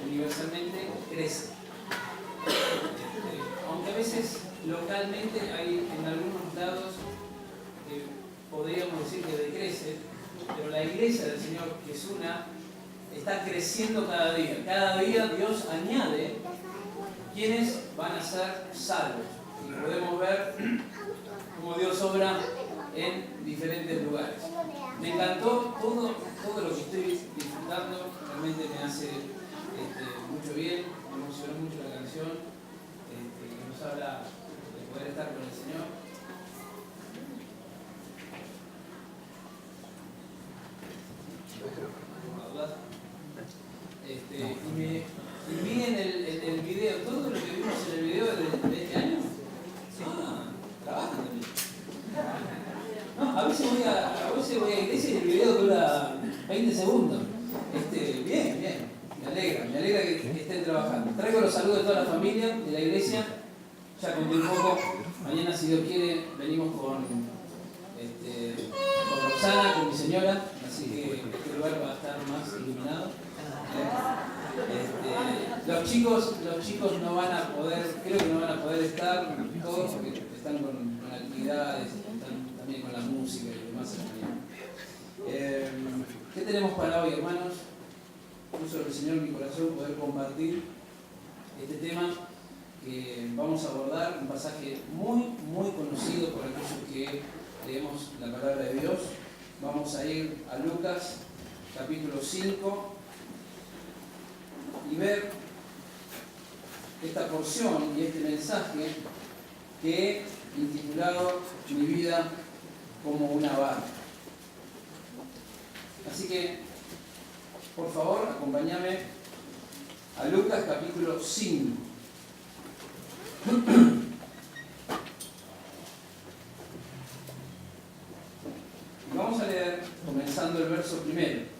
universalmente crece. Aunque a veces localmente hay en algunos lados podríamos decir que decrece, pero la iglesia del Señor, que es una, está creciendo cada día. Cada día Dios añade quienes van a ser salvos. Y podemos ver cómo Dios obra en diferentes lugares. Me encantó todo lo que estoy disfrutando, realmente me hace mucho bien, me emocionó mucho la canción, que nos habla de poder estar con el Señor. Y vi en el video, todo lo que vimos en el video de este año. Trabajan también. No, a veces voy a iglesia y el video dura 20 segundos. Bien. Me alegra que estén trabajando. Traigo los saludos de toda la familia de la iglesia. Ya conté un poco. Mañana, si Dios quiere, venimos con Roxana, con mi señora. Así que este lugar va a estar más iluminado. Los chicos no van a poder, creo que no van a poder estar todos porque están con actividades, están también con la música y demás. ¿Qué tenemos para hoy, hermanos? Puso el Señor en mi corazón poder compartir este tema que vamos a abordar, un pasaje muy conocido por aquellos que leemos la palabra de Dios. Vamos a ir a Lucas, capítulo 5, y ver esta porción y este mensaje que he intitulado Mi vida como una barca. Así que, por favor, acompáñame a Lucas capítulo 5. Y vamos a leer comenzando el verso primero.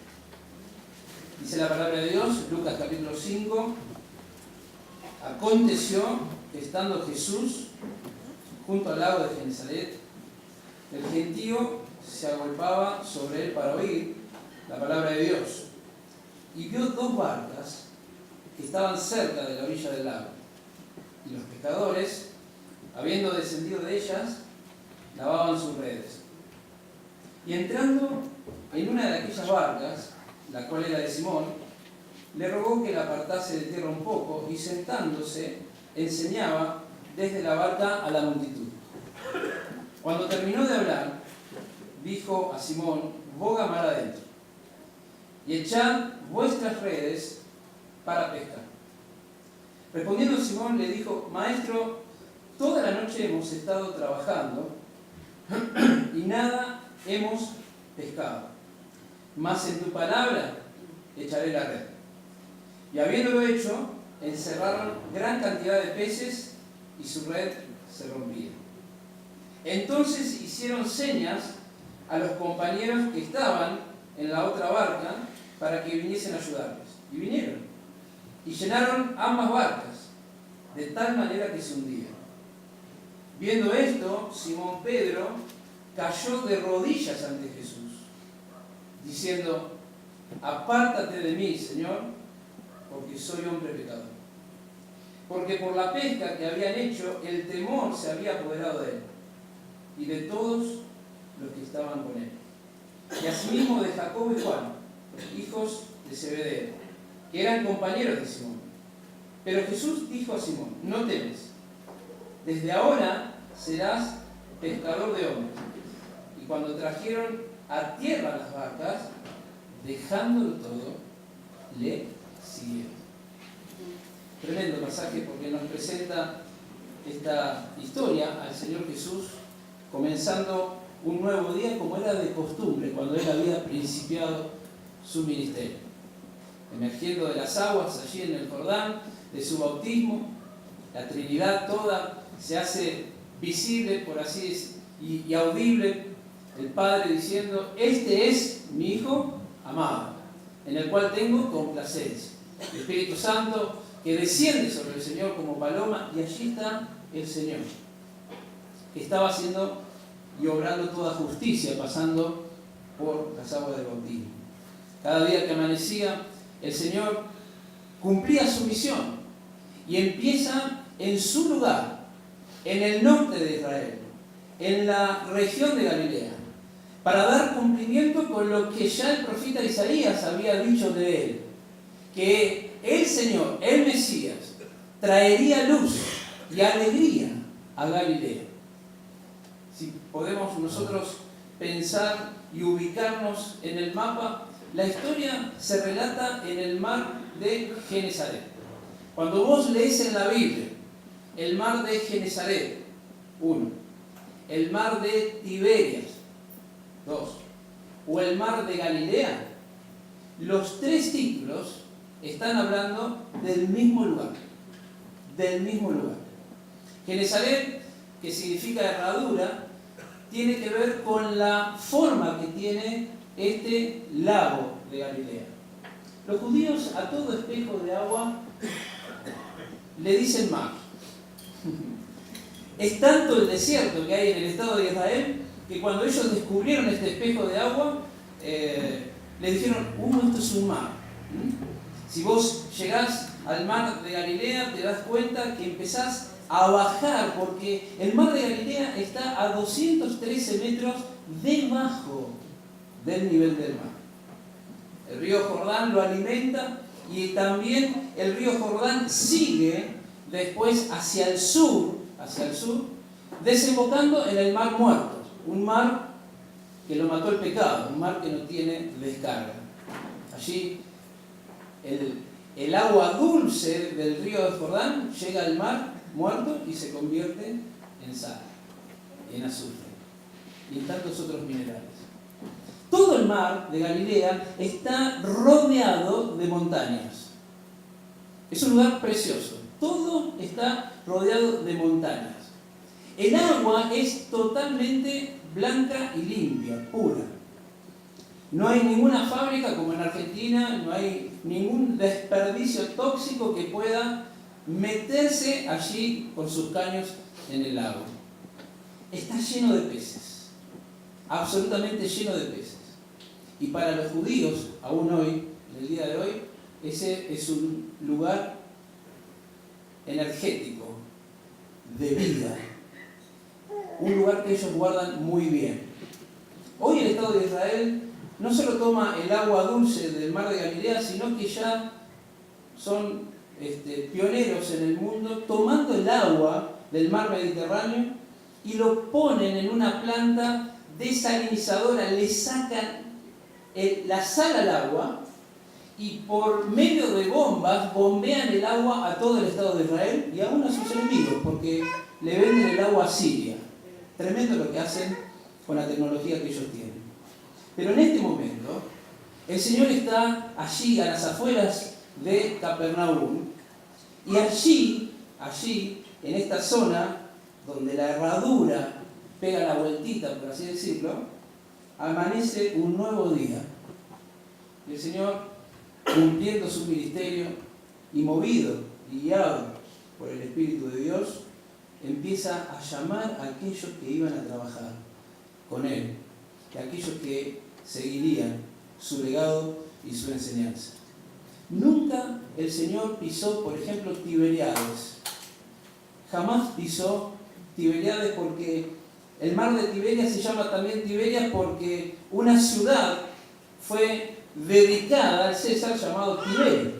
Dice la palabra de Dios, Lucas capítulo 5. Aconteció que estando Jesús junto al lago de Genesaret, el gentío se agolpaba sobre él para oír la palabra de Dios. Y vio dos barcas que estaban cerca de la orilla del lago. Y los pescadores, habiendo descendido de ellas, lavaban sus redes. Y entrando en una de aquellas barcas, la cual era de Simón, le rogó que la apartase de tierra un poco, y sentándose, enseñaba desde la barca a la multitud. Cuando terminó de hablar, dijo a Simón: boga mar adentro, y echad vuestras redes para pescar. Respondiendo Simón le dijo: Maestro, toda la noche hemos estado trabajando y nada hemos pescado, mas en tu palabra echaré la red. Y habiéndolo hecho, encerraron gran cantidad de peces y su red se rompía. Entonces hicieron señas a los compañeros que estaban en la otra barca para que viniesen a ayudarles. Y vinieron. Y llenaron ambas barcas, de tal manera que se hundían. Viendo esto, Simón Pedro cayó de rodillas ante Jesús, diciendo: apártate de mí, Señor, porque soy hombre pecador. Porque por la pesca que habían hecho, el temor se había apoderado de él y de todos los que estaban con él. Y asimismo de Jacobo y Juan, hijos de Zebedeo, que eran compañeros de Simón. Pero Jesús dijo a Simón: no temas, desde ahora serás pescador de hombres. Y cuando trajeron a tierra las barcas, dejándolo todo, le siguieron. Tremendo pasaje porque nos presenta esta historia al Señor Jesús comenzando un nuevo día como era de costumbre cuando Él había principiado su ministerio. Emergiendo de las aguas allí en el Jordán, de su bautismo, la Trinidad toda se hace visible, por así decirlo, y audible, el Padre diciendo: este es mi Hijo amado, en el cual tengo complacencia. El Espíritu Santo que desciende sobre el Señor como paloma, y allí está el Señor, que estaba haciendo y obrando toda justicia, pasando por las aguas del bautismo. Cada día que amanecía, el Señor cumplía su misión y empieza en su lugar, en el norte de Israel, en la región de Galilea, para dar cumplimiento con lo que ya el profeta Isaías había dicho de él, que el Señor, el Mesías, traería luz y alegría a Galilea. Si podemos nosotros pensar y ubicarnos en el mapa, la historia se relata en el mar de Genesaret. Cuando vos lees en la Biblia el mar de Genesaret, 1, el mar de Tiberias, 2, o el mar de Galilea, los tres títulos están hablando del mismo lugar. Del mismo lugar. Genesaret, que significa herradura, tiene que ver con la forma que tiene este lago de Galilea. Los judíos a todo espejo de agua le dicen mar. Es tanto el desierto que hay en el Estado de Israel que cuando ellos descubrieron este espejo de agua, le dijeron, esto es un mar. Si vos llegás al mar de Galilea, te das cuenta que empezás a bajar, porque el mar de Galilea está a 213 metros debajo del nivel del mar. El río Jordán lo alimenta y también el río Jordán sigue después hacia el sur, desembocando en el mar muerto, un mar que lo mató el pecado, un mar que no tiene descarga. Allí el agua dulce del río de Jordán llega al mar muerto y se convierte en sal, en azufre y en tantos otros minerales. Todo el mar de Galilea está rodeado de montañas. Es un lugar precioso. Todo está rodeado de montañas. El agua es totalmente blanca y limpia, pura. No hay ninguna fábrica como en Argentina, no hay ningún desperdicio tóxico que pueda meterse allí con sus caños en el agua. Está lleno de peces, absolutamente lleno de peces. Y para los judíos, aún hoy, en el día de hoy, ese es un lugar energético, de vida, un lugar que ellos guardan muy bien. Hoy el Estado de Israel no solo toma el agua dulce del mar de Galilea, sino que ya son pioneros en el mundo tomando el agua del mar Mediterráneo y lo ponen en una planta desalinizadora, le sacan la sal al agua y por medio de bombas bombean el agua a todo el Estado de Israel y aún a sus enemigos, porque le venden el agua a Siria. Tremendo lo que hacen con la tecnología que ellos tienen. Pero en este momento, el Señor está allí, a las afueras de Capernaum, y allí, en esta zona, donde la herradura pega la vueltita, por así decirlo, amanece un nuevo día. Y el Señor, cumpliendo su ministerio y movido y guiado por el Espíritu de Dios, empieza a llamar a aquellos que iban a trabajar con Él, a aquellos que seguirían su legado y su enseñanza. Nunca el Señor pisó, por ejemplo, Tiberíades. Jamás pisó Tiberíades, porque el mar de Tiberias se llama también Tiberias porque una ciudad fue dedicada al César llamado Tiberio.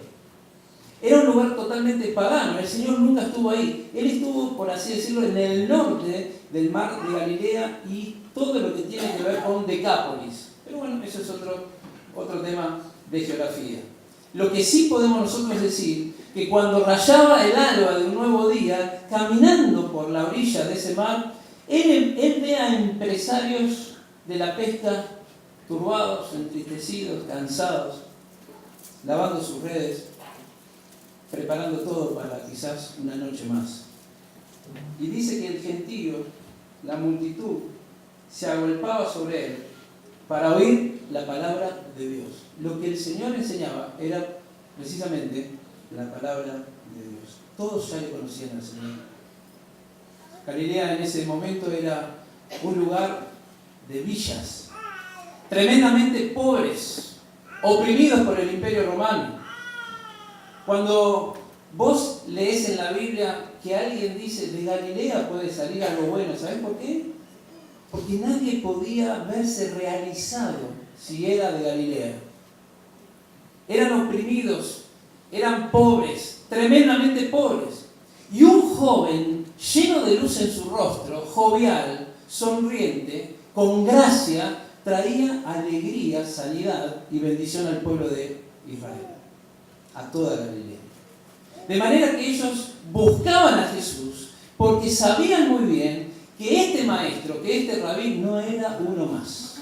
Era un lugar totalmente pagano, el Señor nunca estuvo ahí. Él estuvo, por así decirlo, en el norte del mar de Galilea y todo lo que tiene que ver con Decápolis. Pero bueno, eso es otro tema de geografía. Lo que sí podemos nosotros decir, que cuando rayaba el alba de un nuevo día, caminando por la orilla de ese mar, él ve a empresarios de la pesca turbados, entristecidos, cansados, lavando sus redes, preparando todo para quizás una noche más. Y dice que el gentío, la multitud, se agolpaba sobre él para oír la palabra de Dios. Lo que el Señor enseñaba era precisamente la palabra de Dios. Todos ya le conocían al Señor. Galilea en ese momento era un lugar de villas, tremendamente pobres, oprimidos por el Imperio Romano. Cuando vos lees en la Biblia que alguien dice de Galilea puede salir algo bueno, ¿sabés por qué? Porque nadie podía verse realizado si era de Galilea. Eran oprimidos, eran pobres, tremendamente pobres. Y un joven lleno de luz en su rostro, jovial, sonriente, con gracia, traía alegría, sanidad y bendición al pueblo de Israel, a toda Galilea. De manera que ellos buscaban a Jesús porque sabían muy bien que este maestro, que este rabí no era uno más,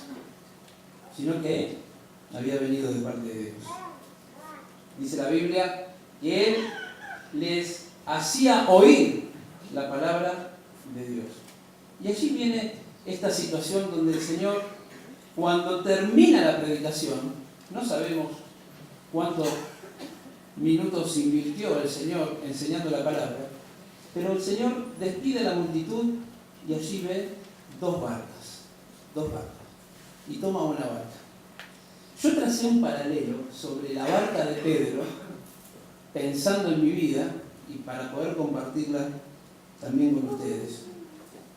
sino que había venido de parte de Dios. Dice la Biblia que él les hacía oír la palabra de Dios. Y allí viene esta situación donde el Señor, cuando termina la predicación, no sabemos cuántos minutos invirtió el Señor enseñando la palabra, pero el Señor despide a la multitud y allí ve dos barcas, y toma una barca. Yo tracé un paralelo sobre la barca de Pedro, pensando en mi vida y para poder compartirla también con ustedes.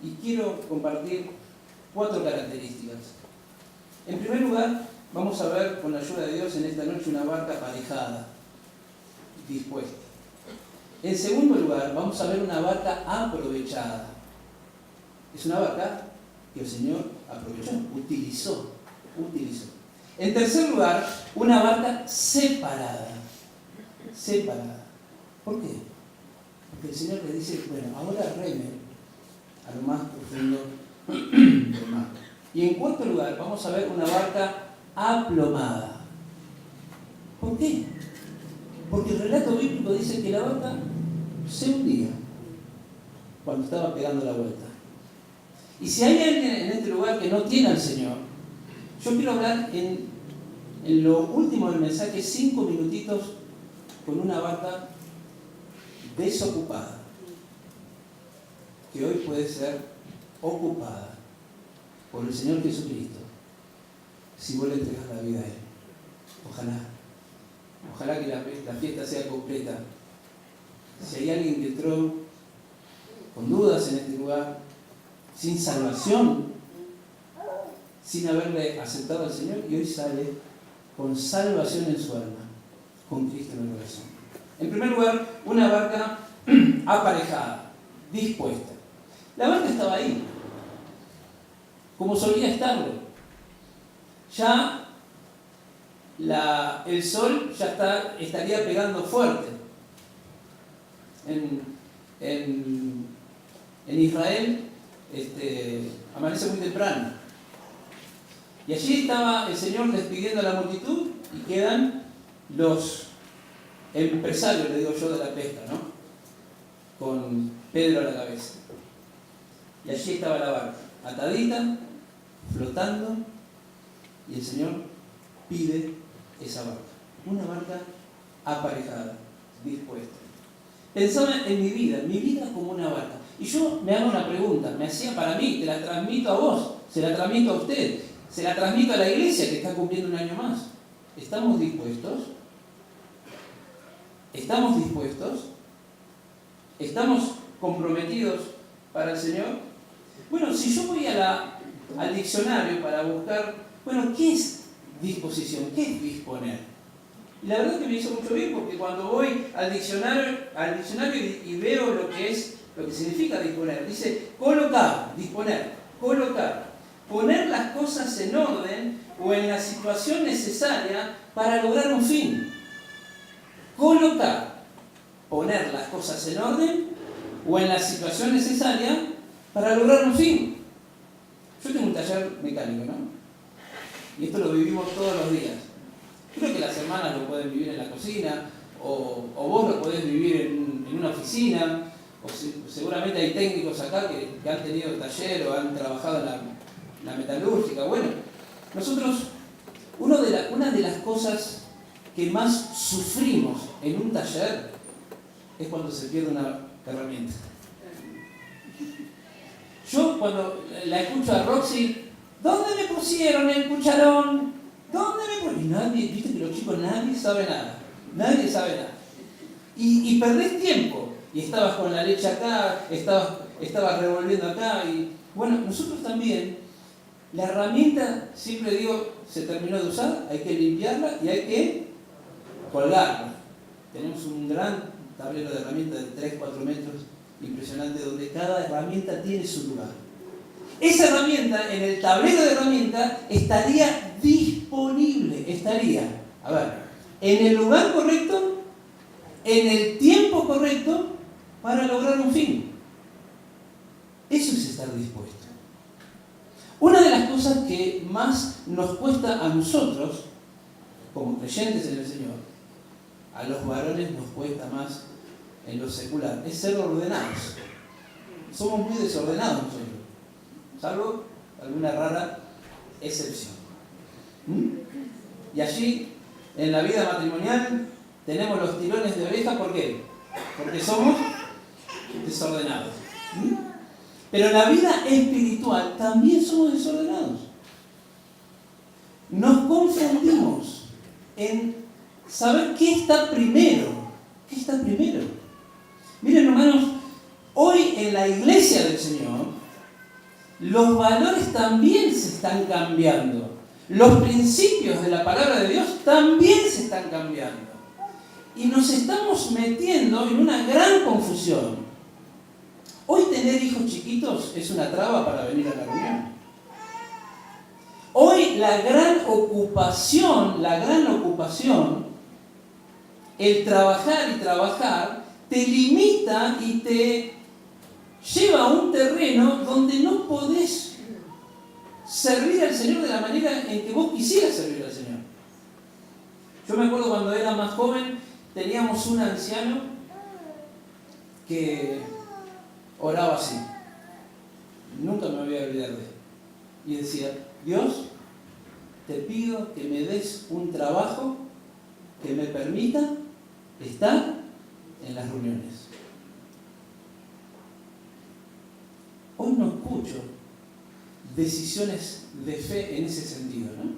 Y quiero compartir 4 características. En primer lugar, vamos a ver con la ayuda de Dios en esta noche una barca aparejada, dispuesta. En segundo lugar, vamos a ver una barca aprovechada. Es una barca que el Señor aprovechó, utilizó. En tercer lugar, una barca separada. ¿Por qué? Porque el Señor le dice, bueno, ahora remen a lo más profundo del mar. Y en cuarto lugar, vamos a ver una barca aplomada. ¿Por qué? Porque el relato bíblico dice que la barca se hundía cuando estaba pegando la vuelta. Y si hay alguien en este lugar que no tiene al Señor, yo quiero hablar en lo último del mensaje, 5 minutitos con una barca desocupada, que hoy puede ser ocupada por el Señor Jesucristo, si vos le entregas la vida a Él. Ojalá que la fiesta sea completa. Si hay alguien que entró con dudas en este lugar, sin salvación, sin haberle aceptado al Señor, y hoy sale con salvación en su alma, con Cristo en el corazón. En primer lugar, una barca aparejada, dispuesta. La barca estaba ahí, como solía estarlo. Ya el sol ya estaría pegando fuerte. En Israel amanece muy temprano. Y allí estaba el Señor despidiendo a la multitud y quedan los empresarios, le digo yo, de la pesca, ¿no? Con Pedro a la cabeza. Y allí estaba la barca, atadita, flotando, y el Señor pide esa barca. Una barca aparejada, dispuesta. Pensaba en mi vida como una barca. Y yo me hago una pregunta, me hacía para mí, te la transmito a vos, se la transmito a usted, se la transmito a la iglesia que está cumpliendo un año más. ¿Estamos dispuestos? ¿Estamos dispuestos? ¿Estamos comprometidos para el Señor? Bueno, si yo voy al diccionario para buscar, bueno, ¿qué es disposición? ¿Qué es disponer? Y la verdad que me hizo mucho bien porque cuando voy al diccionario y veo lo que significa disponer, dice colocar, disponer, colocar, poner las cosas en orden o en la situación necesaria para lograr un fin. Colocar, poner las cosas en orden o en la situación necesaria para lograr un fin. Yo tengo un taller mecánico, ¿no? Y esto lo vivimos todos los días. Creo que las hermanas lo pueden vivir en la cocina, o vos lo podés vivir en una oficina, o seguramente hay técnicos acá que han tenido taller o han trabajado en la metalúrgica. Bueno, nosotros, una de las cosas que más sufrimos en un taller es cuando se pierde una herramienta. Yo cuando la escucho a Roxy, ¿dónde me pusieron el cucharón? ¿Dónde me pusieron? Y nadie, viste que los chicos nadie sabe nada. y perdés tiempo. Y estabas con la leche acá, estabas revolviendo acá. Y bueno, nosotros también, la herramienta, siempre digo, se terminó de usar, hay que limpiarla y hay que colgarla. Tenemos un gran tablero de herramientas de 3-4 metros, impresionante, donde cada herramienta tiene su lugar. Esa herramienta, en el tablero de herramientas, estaría disponible, a ver, en el lugar correcto, en el tiempo correcto, para lograr un fin. Eso es estar dispuesto. Una de las cosas que más nos cuesta a nosotros, como creyentes en el Señor, a los varones nos cuesta más en lo secular, es ser ordenados. Somos muy desordenados nosotros, salvo alguna rara excepción. Y allí, en la vida matrimonial, tenemos los tirones de oreja, ¿por qué? Porque somos desordenados. Pero en la vida espiritual también somos desordenados. Nos confundimos en saber qué está primero. ¿Qué está primero? Miren, hermanos, hoy en la iglesia del Señor, los valores también se están cambiando. Los principios de la palabra de Dios también se están cambiando. Y nos estamos metiendo en una gran confusión. Hoy tener hijos chiquitos es una traba para venir a la reunión. Hoy la gran ocupación, el trabajar y trabajar, te limita y te lleva a un terreno donde no podés servir al Señor de la manera en que vos quisieras servir al Señor. Yo me acuerdo cuando era más joven, teníamos un anciano que oraba así. Nunca me voy a olvidar de él. Y decía: Dios, te pido que me des un trabajo que me permita estar en las reuniones. Hoy no escucho decisiones de fe en ese sentido, ¿no?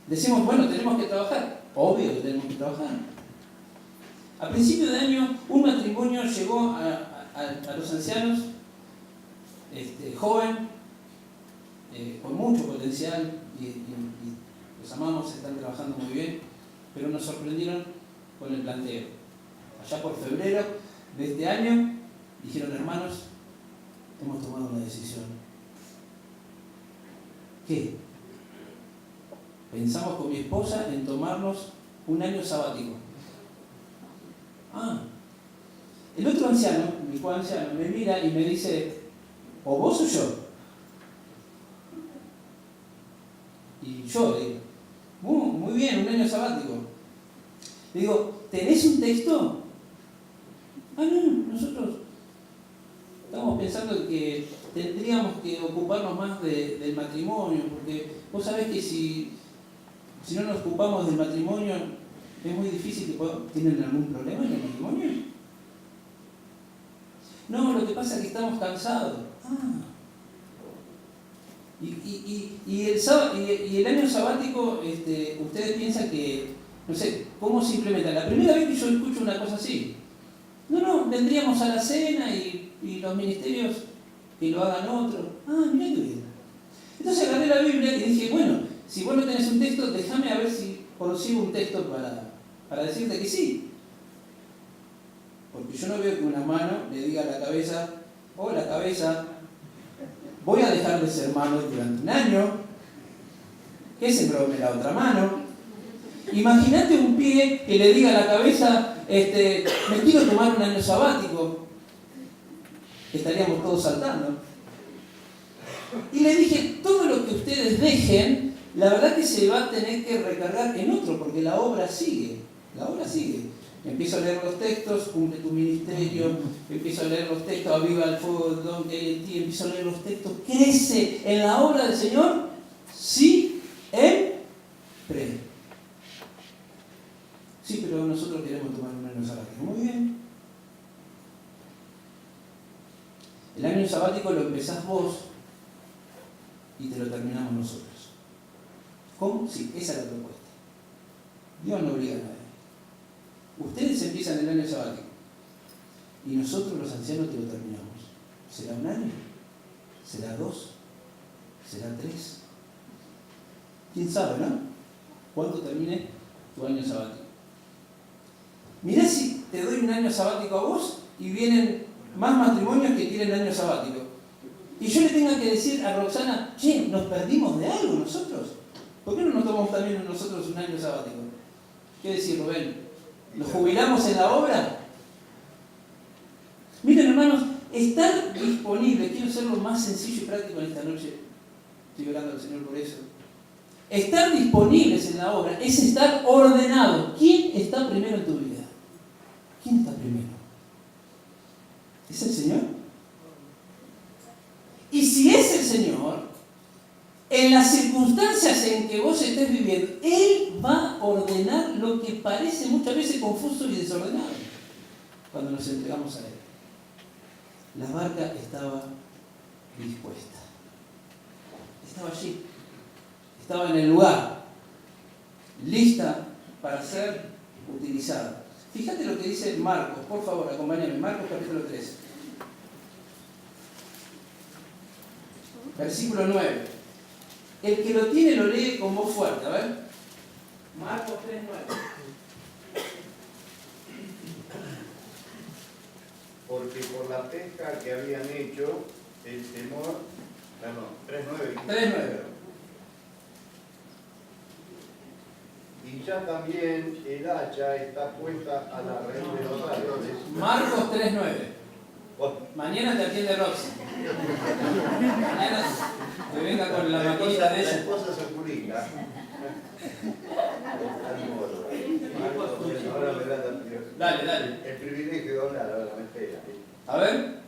Decimos, bueno, tenemos que trabajar. Obvio que tenemos que trabajar. A principio de año, un matrimonio llegó a los ancianos, joven, con mucho potencial, y los amamos, están trabajando muy bien, pero nos sorprendieron con el planteo. Allá por febrero de este año, dijeron: hermanos, hemos tomado una decisión. ¿Qué? Pensamos con mi esposa en tomarnos un año sabático. El otro anciano, mi coanciano, me mira y me dice: o vos o yo. Y yo digo: muy bien, un año sabático. Le digo: ¿tenés un texto? No, nosotros estamos pensando que tendríamos que ocuparnos más del matrimonio, porque vos sabés que si no nos ocupamos del matrimonio, es muy difícil que ¿tienen algún problema en el matrimonio? No, lo que pasa es que estamos cansados. Y el año sabático, ustedes piensan que, no sé, ¿cómo se implementa? La primera vez que yo escucho una cosa así. No, vendríamos a la cena y los ministerios que lo hagan otros. Mirá qué bien. Entonces agarré la Biblia y dije: bueno, si vos no tenés un texto, déjame a ver si consigo un texto para decirte que sí. Porque yo no veo que una mano le diga a la cabeza: la cabeza, voy a dejar de ser mano durante un año. ¿Qué se brome la otra mano? Imagínate un pie que le diga a la cabeza: me quiero tomar un año sabático. Estaríamos todos saltando. Y le dije: todo lo que ustedes dejen, la verdad que se va a tener que recargar en otro, porque la obra sigue. Empiezo a leer los textos: cumple tu ministerio. Empiezo a leer los textos: aviva el fuego del don que hay en ti. Empiezo a leer los textos: crece en la obra del Señor, siempre. Sí, pero nosotros queremos tomar un año sabático. Muy bien. El año sabático lo empezás vos y te lo terminamos nosotros. ¿Cómo? Sí, esa es la propuesta. Dios no obliga a nadie. Ustedes empiezan el año sabático. Y nosotros los ancianos te lo terminamos. ¿Será un año? ¿Será 2? ¿Será 3? ¿Quién sabe, no? ¿Cuándo termine tu año sabático? Mirá si te doy un año sabático a vos y vienen más matrimonios que quieren año sabático. Y yo le tenga que decir a Roxana, che, ¿nos perdimos de algo nosotros? ¿Por qué no nos tomamos también nosotros un año sabático? ¿Qué decir, Rubén? ¿Nos jubilamos en la obra? Miren, hermanos, estar disponible, quiero ser lo más sencillo y práctico en esta noche, estoy orando al Señor por eso. Estar disponibles en la obra es estar ordenado. ¿Quién está primero en tu vida? ¿Quién está primero? ¿Es el Señor? Y si es el Señor, en las circunstancias en que vos estés viviendo, Él va a ordenar lo que parece muchas veces confuso y desordenado cuando nos entregamos a Él. La barca estaba dispuesta. Estaba allí. Estaba en el lugar. Lista para ser utilizada. Fíjate lo que dice Marcos. Por favor, acompáñame. Marcos capítulo 13. Versículo 9. El que lo tiene lo lee con voz fuerte. A ver. Marcos 3:9. Porque por la pesca que habían hecho, el temor... Perdón, 3:9. 3:9. Y ya también el hacha está puesta a la raíz de los árboles. Marcos 3:9. Mañana te atiende Roxy. Mañana que venga con la maquinita de ella. La esposa se publica. Ahora me da Dale. el privilegio de hablar, ahora me espera. A ver.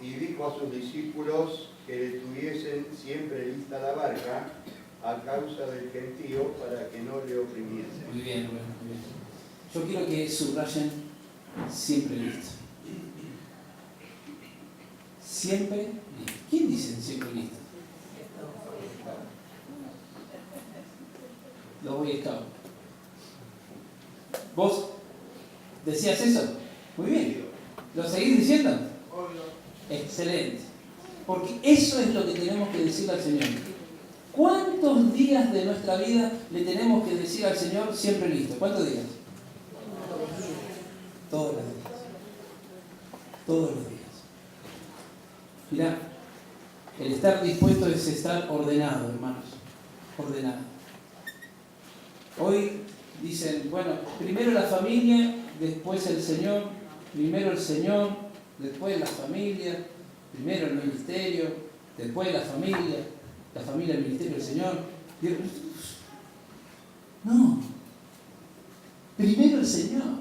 Y dijo a sus discípulos que le tuviesen siempre lista la barca a causa del gentío para que no le oprimiesen. Muy bien, muy bien. Yo quiero que subrayen siempre listo. Siempre listo. ¿Quién dice siempre listo? Los Boy Scouts. ¿Vos decías eso? Muy bien. ¿Lo seguís diciendo? Excelente. Porque eso es lo que tenemos que decir al Señor. ¿Cuántos días de nuestra vida le tenemos que decir al Señor siempre listo? ¿Cuántos días? Todos los días. Todos los días. Mirá, el estar dispuesto es estar ordenado, hermanos. Ordenado. Hoy dicen, bueno, primero la familia, después el Señor, primero el Señor, después la familia, primero el ministerio, después la familia, el ministerio, el Señor. No, primero el Señor.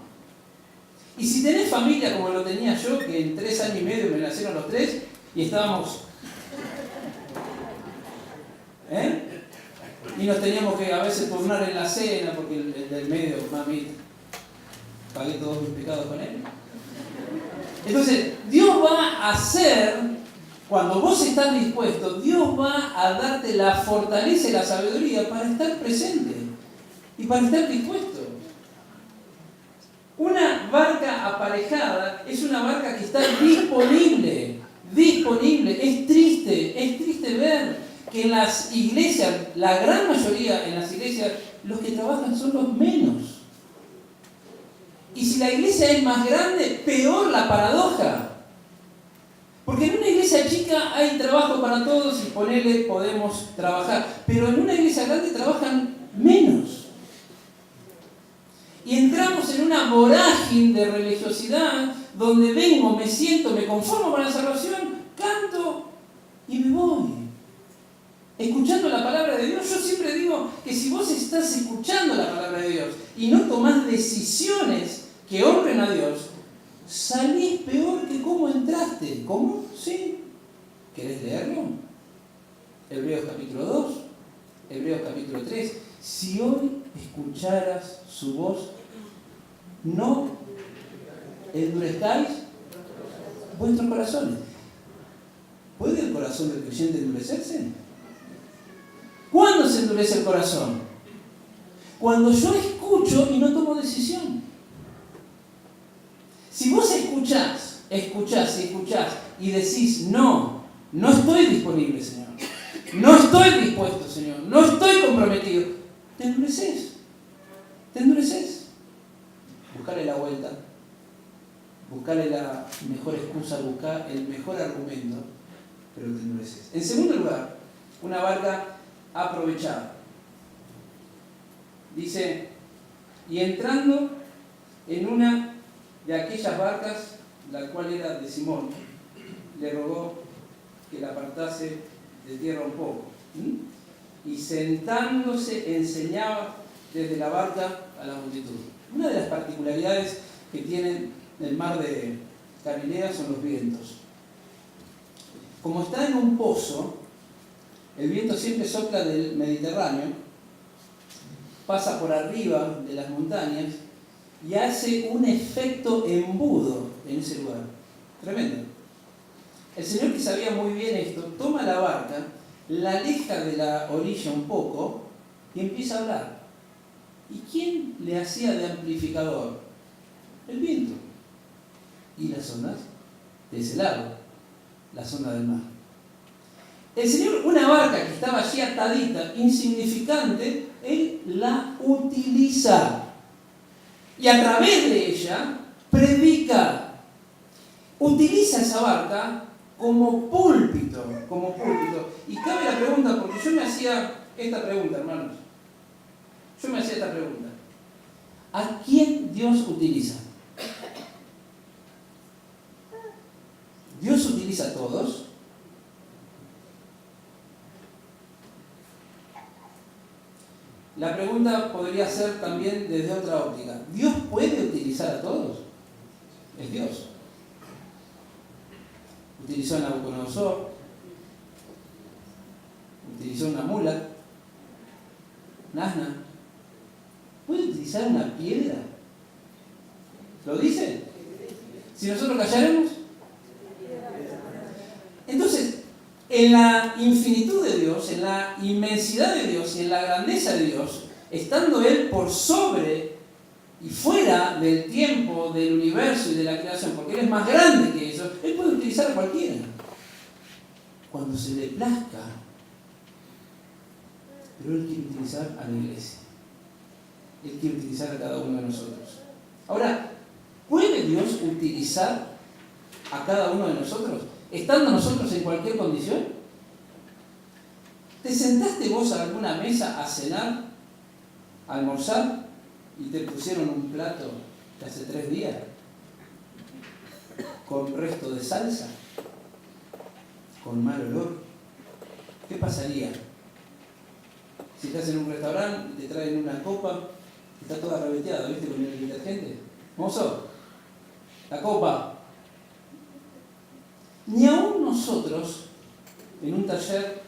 Y si tenés familia como lo tenía yo, que en 3 años y medio me nacieron los 3 y estábamos... Y nos teníamos que a veces turnar en la cena, porque el del medio, mami, pagué todos mis pecados con él. Entonces, Dios va a hacer, cuando vos estás dispuesto, Dios va a darte la fortaleza y la sabiduría para estar presente y para estar dispuesto. Una barca aparejada es una barca que está disponible. Es triste ver que en las iglesias, la gran mayoría en las iglesias, los que trabajan son los menos. Y si la iglesia es más grande, peor la paradoja. Porque en una iglesia chica hay trabajo para todos y ponele, podemos trabajar. Pero en una iglesia grande trabajan menos. Y entramos en una vorágine de religiosidad donde vengo, me siento, me conformo con la salvación, canto y me voy. Escuchando la palabra de Dios, yo siempre digo que si vos estás escuchando la palabra de Dios y no tomás decisiones que honren a Dios, salís peor que cómo entraste. ¿Cómo? Sí. ¿Querés leerlo? Hebreos capítulo 2, Hebreos capítulo 3. Si hoy escucharas su voz, no endurezcáis vuestros corazones. ¿Puede el corazón del creyente endurecerse? ¿Cuándo se endurece el corazón? Cuando yo escucho y no tomo decisión. escuchás y decís, no estoy disponible, Señor, no estoy dispuesto, Señor, no estoy comprometido, te endureces. Buscarle la vuelta, buscarle la mejor excusa, buscar el mejor argumento, pero te endureces. En segundo lugar, una barca aprovechada. Dice, y entrando en una de aquellas barcas, la cual era de Simón, le rogó que la apartase de tierra un poco. Y sentándose enseñaba desde la barca a la multitud. Una de las particularidades que tiene el mar de Galilea son los vientos. Como está en un pozo, el viento siempre sopla del Mediterráneo, pasa por arriba de las montañas y hace un efecto embudo en ese lugar. Tremendo. El Señor, que sabía muy bien esto, toma la barca, la aleja de la orilla un poco y empieza a hablar. ¿Y quién le hacía de amplificador? El viento. ¿Y las ondas? De ese lado, las ondas del mar. El Señor, una barca que estaba allí atadita, insignificante, Él la utiliza. Y a través de ella, predica. Utiliza esa barca como púlpito. Y cabe la pregunta, porque yo me hacía esta pregunta, hermanos. ¿A quién Dios utiliza? ¿Dios utiliza a todos? La pregunta podría ser también desde otra óptica. ¿Dios puede utilizar a todos? Es Dios. Utilizó a Nabucodonosor, utilizó una mula, un asna. ¿Puede utilizar una piedra? ¿Lo dice? Si nosotros callaremos. Entonces, en la infinitud de Dios, en la inmensidad de Dios y en la grandeza de Dios, estando Él por sobre y fuera del tiempo, del universo y de la creación, porque Él es más grande que eso, Él puede utilizar a cualquiera, cuando se le plazca. Pero Él quiere utilizar a la iglesia. Él quiere utilizar a cada uno de nosotros. Ahora, ¿puede Dios utilizar a cada uno de nosotros, estando nosotros en cualquier condición? ¿Te sentaste vos a alguna mesa a cenar, a almorzar, y te pusieron un plato de hace 3 días con resto de salsa, con mal olor? ¿Qué pasaría si estás en un restaurante y te traen una copa que está toda reveteada, ¿viste? Con el detergente. Mozo, la copa. Ni aún nosotros, en un taller,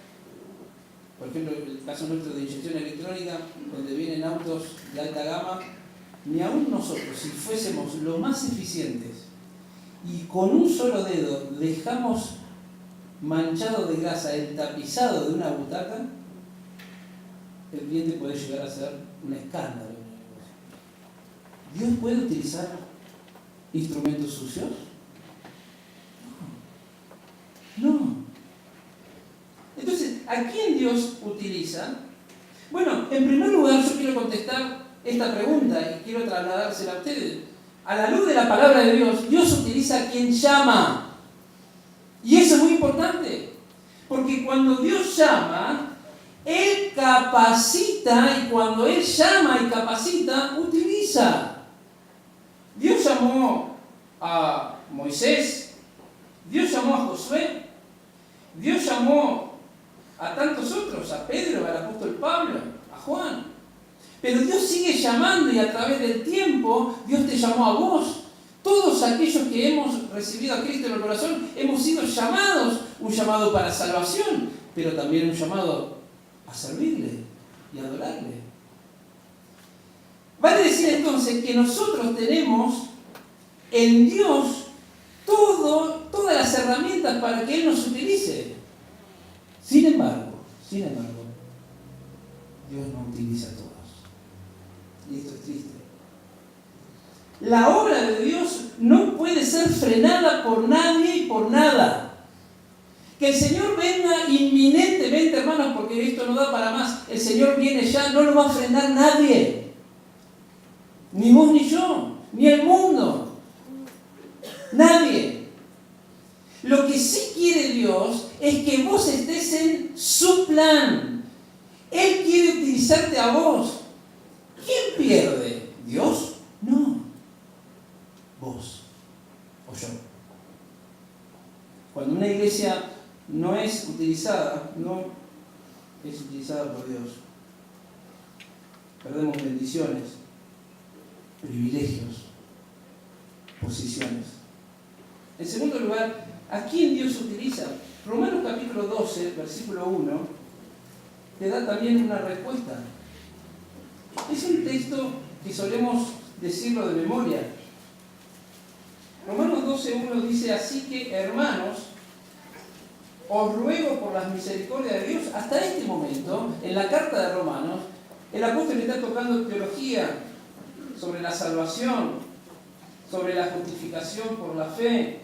por ejemplo, el caso nuestro de inyección electrónica, donde vienen autos de alta gama, ni aún nosotros, si fuésemos lo más eficientes y con un solo dedo dejamos manchado de grasa el tapizado de una butaca, el cliente puede llegar a ser un escándalo. ¿Dios puede utilizar instrumentos sucios? No. Entonces, ¿a quién Dios utiliza? Bueno, en primer lugar yo quiero contestar esta pregunta y quiero trasladársela a ustedes. A la luz de la palabra de Dios, Dios utiliza a quien llama. Y eso es muy importante, porque cuando Dios llama, Él capacita, y cuando Él llama y capacita, utiliza. Dios llamó a Moisés, Dios llamó a Josué, Dios llamó a tantos otros, a Pedro, al apóstol Pablo, a Juan. Pero Dios sigue llamando, y a través del tiempo Dios te llamó a vos. Todos aquellos que hemos recibido a Cristo en el corazón hemos sido llamados, un llamado para salvación, pero también un llamado a servirle y adorarle. Vale decir entonces que nosotros tenemos en Dios todas las herramientas para que Él nos utilice. Sin embargo, Dios no utiliza a todos. Y esto es triste. La obra de Dios no puede ser frenada por nadie y por nada. Que el Señor venga inminentemente, hermanos, porque esto no da para más. El Señor viene ya, no lo va a frenar nadie. Ni vos ni yo, ni el mundo. Nadie. Lo que sí quiere Dios es que vos estés en su plan. Él quiere utilizarte a vos. ¿Quién pierde? ¿Dios? No. Vos o yo. Cuando una iglesia no es utilizada por Dios, perdemos bendiciones, privilegios, posiciones. En segundo lugar, ¿a quién Dios utiliza? Romanos capítulo 12, versículo 1, te da también una respuesta. Es un texto que solemos decirlo de memoria. Romanos 12:1 dice: así que, hermanos, os ruego por las misericordias de Dios. Hasta este momento, en la carta de Romanos, el apóstol está tocando teología sobre la salvación, sobre la justificación por la fe,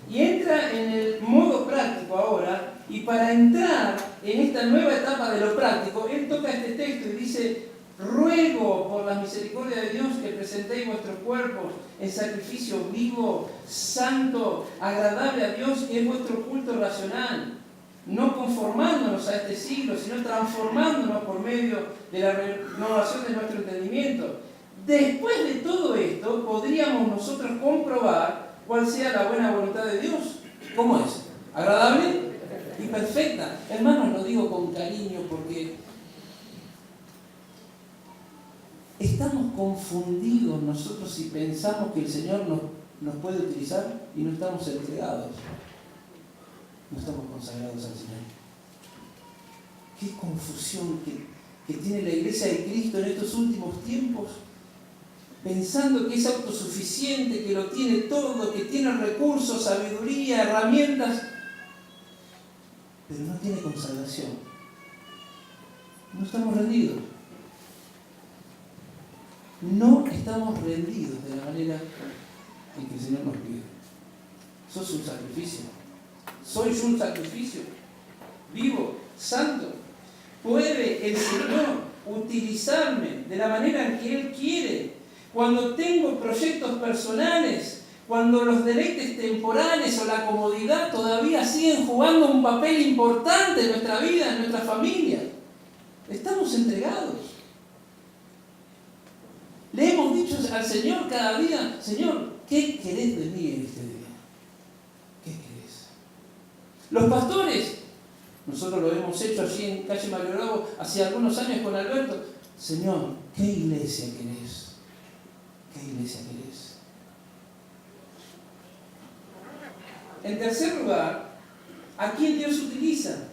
y entra en el modo práctico ahora. Y para entrar en esta nueva etapa de lo práctico, él toca este texto y dice: ruego por la misericordia de Dios que presentéis vuestros cuerpos en sacrificio vivo, santo, agradable a Dios, que es vuestro culto racional, no conformándonos a este siglo, sino transformándonos por medio de la renovación de nuestro entendimiento. Después de todo esto, podríamos nosotros comprobar cuál sea la buena voluntad de Dios. ¿Cómo es? ¿Agradable y perfecta? Hermanos, lo digo con cariño porque estamos confundidos nosotros si pensamos que el Señor nos puede utilizar y no estamos entregados. No estamos consagrados al Señor. Qué confusión que tiene la Iglesia de Cristo en estos últimos tiempos, pensando que es autosuficiente, que lo tiene todo, que tiene recursos, sabiduría, herramientas, pero no tiene consagración. No estamos rendidos. No estamos rendidos de la manera en que el Señor nos pide. Sos un sacrificio. Soy yo un sacrificio vivo, santo. ¿Puede el Señor utilizarme de la manera en que Él quiere? Cuando tengo proyectos personales, cuando los deleites temporales o la comodidad todavía siguen jugando un papel importante en nuestra vida, en nuestra familia. Estamos entregados. Le hemos dicho al Señor cada día: Señor, ¿qué querés de mí en este día? ¿Qué querés? Los pastores, nosotros lo hemos hecho allí en calle Mario Bravo hace algunos años con Alberto. Señor, ¿qué iglesia querés? ¿Qué iglesia querés? En tercer lugar, ¿a quién Dios utiliza?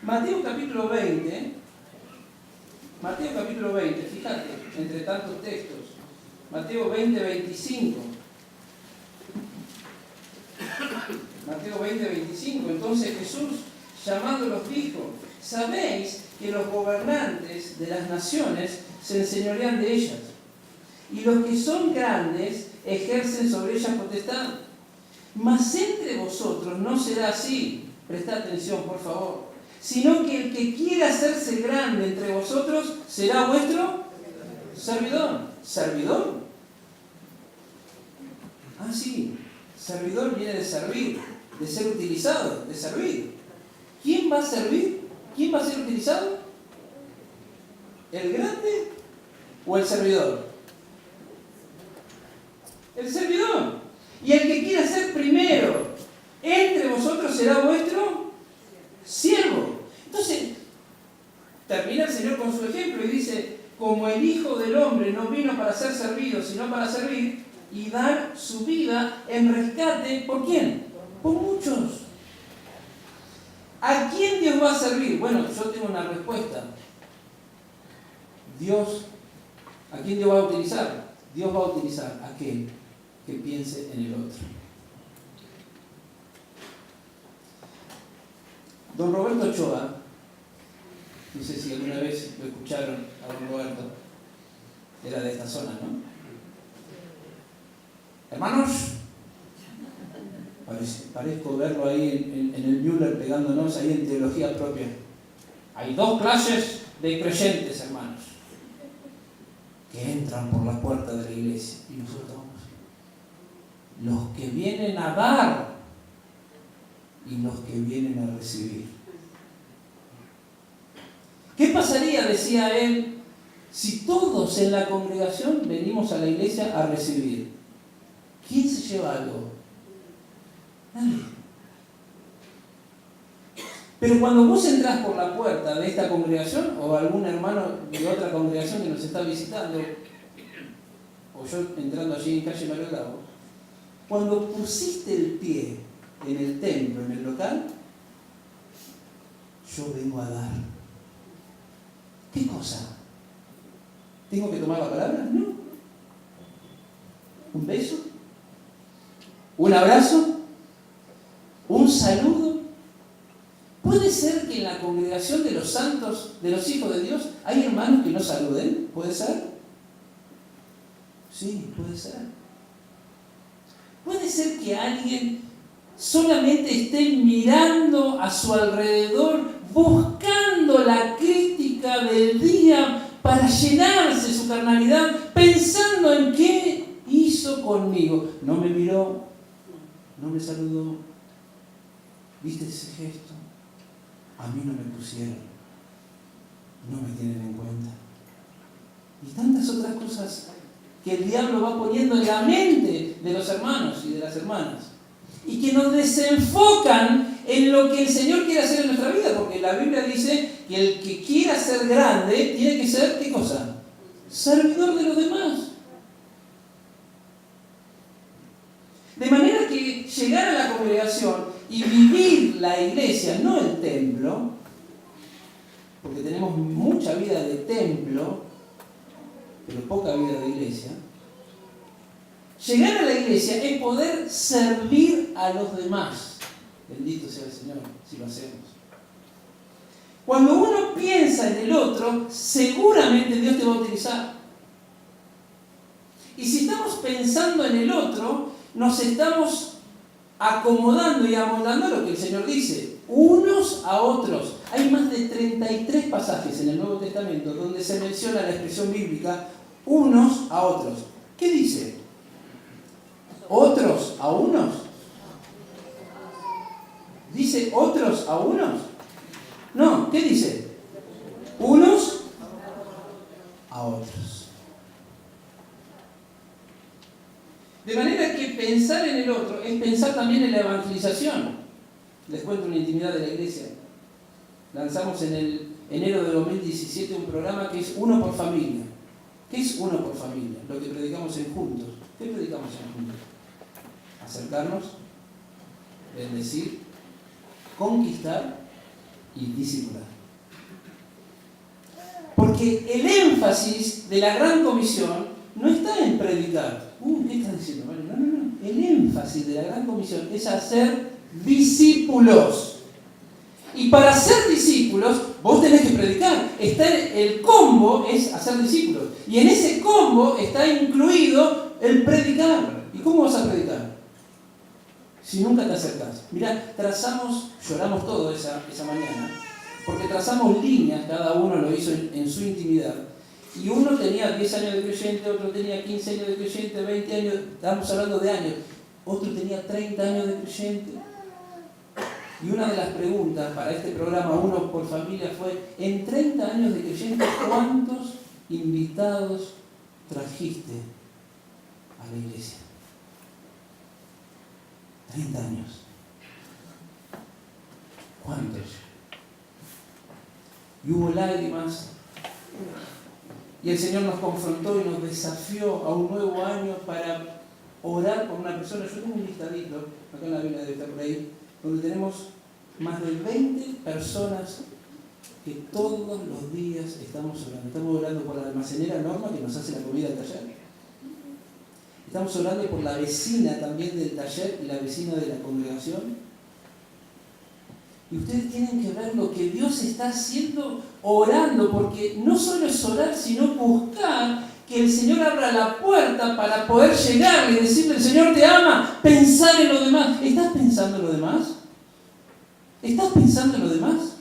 Mateo capítulo 20, fíjate, entre tantos textos, Mateo 20:25. Mateo 20:25. Entonces Jesús, llamándolos, dijo: sabéis que los gobernantes de las naciones se enseñorean de ellas, y los que son grandes ejercen sobre ellas potestad. Mas entre vosotros no será así, prestad atención por favor, sino que el que quiera hacerse grande entre vosotros será vuestro servidor. ¿Servidor? Ah, sí, servidor viene de servir, de ser utilizado, de servir. ¿Quién va a servir? ¿Quién va a ser utilizado? ¿El grande o el servidor? El servidor. Y el que quiera ser primero entre vosotros será vuestro siervo. Entonces, termina el Señor con su ejemplo y dice: como el Hijo del Hombre no vino para ser servido, sino para servir y dar su vida en rescate. ¿Por quién? Por muchos. ¿A quién Dios va a servir? Bueno, yo tengo una respuesta. ¿A quién Dios va a utilizar? Dios va a utilizar a aquel que piense en el otro. Don Roberto Ochoa, no sé si alguna vez lo escucharon a don Roberto, era de esta zona, ¿no? Hermanos, parezco verlo ahí en el Müller pegándonos ahí en teología propia. Hay dos clases de creyentes, hermanos, que entran por la puerta de la iglesia. Y nosotros vamos. Los que vienen a dar y los que vienen a recibir. ¿Qué pasaría, decía él, si todos en la congregación venimos a la iglesia a recibir? ¿Quién se lleva algo? Nadie. Pero cuando vos entrás por la puerta de esta congregación, o algún hermano de otra congregación que nos está visitando, o yo entrando allí en calle Mario Bravo, cuando pusiste el pie en el templo, en el local, yo vengo a dar. ¿Qué cosa? ¿Tengo que tomar la palabra? No. ¿Un beso? ¿Un abrazo? ¿Un saludo? ¿Puede ser que en la congregación de los santos, de los hijos de Dios, hay hermanos que no saluden? ¿Puede ser? Sí, puede ser. ¿Puede ser que alguien solamente esté mirando a su alrededor, buscando la crítica del día para llenarse su carnalidad, pensando en qué hizo conmigo? No me miró, no me saludó, ¿viste ese gesto? A mí no me pusieron, no me tienen en cuenta. Y tantas otras cosas que el diablo va poniendo en la mente de los hermanos y de las hermanas, y que nos desenfocan en lo que el Señor quiere hacer en nuestra vida, porque la Biblia dice que el que quiera ser grande tiene que ser, ¿qué cosa? Servidor de los demás. De manera que llegar a la congregación y vivir la iglesia, no el templo, porque tenemos mucha vida de templo, pero poca vida de iglesia. Llegar a la iglesia es poder servir a los demás. Bendito sea el Señor si lo hacemos. Cuando uno piensa en el otro, seguramente Dios te va a utilizar. Y si estamos pensando en el otro, nos estamos acomodando y amoldando a lo que el Señor dice, unos a otros. Hay más de 33 pasajes en el Nuevo Testamento donde se menciona la expresión bíblica unos a otros. ¿Qué dice? ¿Otros a unos? ¿Dice otros a unos? No, ¿qué dice? Unos a otros. De manera que pensar en el otro es pensar también en la evangelización. Les cuento una intimidad de la iglesia. Lanzamos en el enero de 2017 un programa que es Uno por Familia. ¿Qué es Uno por Familia? Lo que predicamos en Juntos. ¿Qué predicamos en Juntos? Acercarnos, bendecir, conquistar y discipular. Porque el énfasis de la Gran Comisión no está en predicar. ¿Qué está diciendo? No. El énfasis de la Gran Comisión es hacer discípulos. Y para ser discípulos, vos tenés que predicar. El combo es hacer discípulos. Y en ese combo está incluido el predicar. ¿Y cómo vas a predicar? Si nunca te acercás. Mirá, lloramos todo esa mañana, porque trazamos líneas, cada uno lo hizo en su intimidad. Y uno tenía 10 años de creyente, otro tenía 15 años de creyente, 20 años, estamos hablando de años. Otro tenía 30 años de creyente. Y una de las preguntas para este programa Uno por Familia fue, en 30 años de creyente, ¿cuántos invitados trajiste a la iglesia? 30 años. ¿Cuántos? Y hubo lágrimas. Y el Señor nos confrontó y nos desafió a un nuevo año para orar por una persona. Yo tengo un listadito, acá en la Biblia debe estar por ahí, donde tenemos más de 20 personas que todos los días estamos orando. Estamos orando por la almacenera Norma, que nos hace la comida del taller. Estamos orando por la vecina también del taller y la vecina de la congregación. Y ustedes tienen que ver lo que Dios está haciendo orando, porque no solo es orar, sino buscar que el Señor abra la puerta para poder llegar y decirle, el Señor te ama, pensar en lo demás. ¿Estás pensando en lo demás? ¿Estás pensando en lo demás?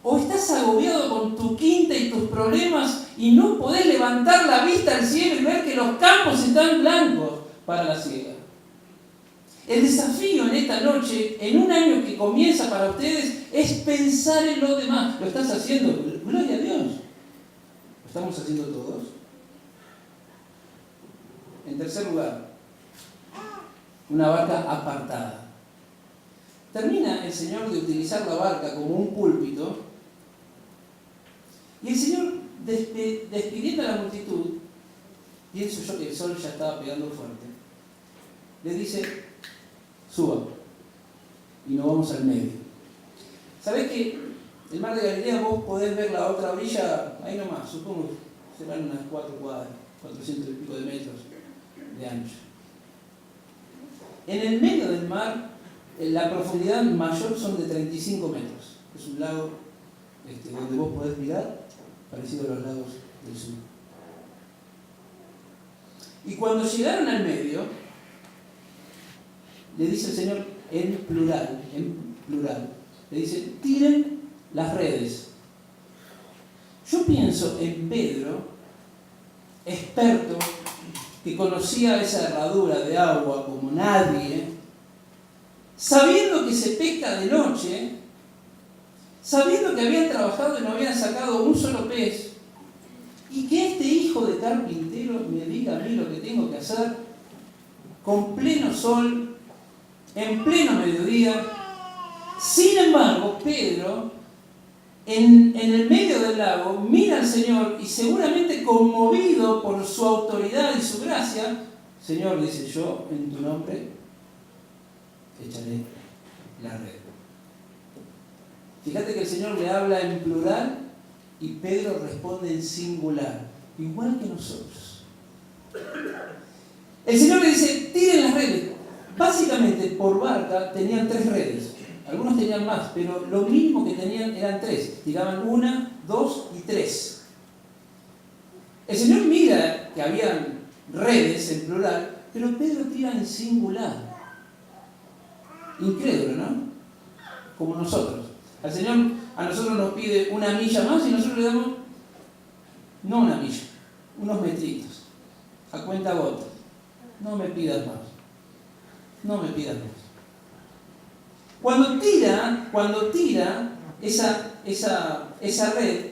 ¿O estás agobiado con tu quinta y tus problemas y no podés levantar la vista al cielo y ver que los campos están blancos para la siega? El desafío en esta noche, en un año que comienza para ustedes, es pensar en lo demás. ¿Lo estás haciendo? Gloria a Dios. ¿Lo estamos haciendo todos? En tercer lugar, una barca apartada. Termina el Señor de utilizar la barca como un púlpito y el Señor, despidiendo a la multitud, pienso yo que el sol ya estaba pegando fuerte, le dice, suba y nos vamos al medio. ¿Sabés que el mar de Galilea vos podés ver la otra orilla, ahí nomás, supongo que serán unas 4 cuadras, 400 y pico de metros de ancho? En el medio del mar, la profundidad mayor son de 35 metros. Es un lago donde vos podés mirar, parecido a los lagos del sur. Y cuando llegaron al medio, le dice el Señor en plural, le dice, tiren las redes. Yo pienso en Pedro, experto, que conocía esa herradura de agua como nadie, sabiendo que se pesca de noche, sabiendo que habían trabajado y no habían sacado un solo pez, y que este hijo de carpintero me diga a mí lo que tengo que hacer, con pleno sol, en pleno mediodía. Sin embargo, Pedro, en el medio del lago, mira al Señor y seguramente conmovido por su autoridad y su gracia, Señor, dice, yo en tu nombre echaré la red. Fíjate que el Señor le habla en plural y Pedro responde en singular, igual que nosotros. El Señor le dice, tiren las redes. Básicamente, por barca tenían 3 redes. Algunos tenían más, pero lo mínimo que tenían eran 3. Tiraban 1, 2 y 3. El Señor mira que habían redes en plural, pero Pedro tira en singular. Incrédulo, ¿no? Como nosotros. El Señor a nosotros nos pide 1 milla más y nosotros le damos, no 1 milla, unos metritos, a cuenta gota. No me pidas más. No me pidas más. Cuando tira esa red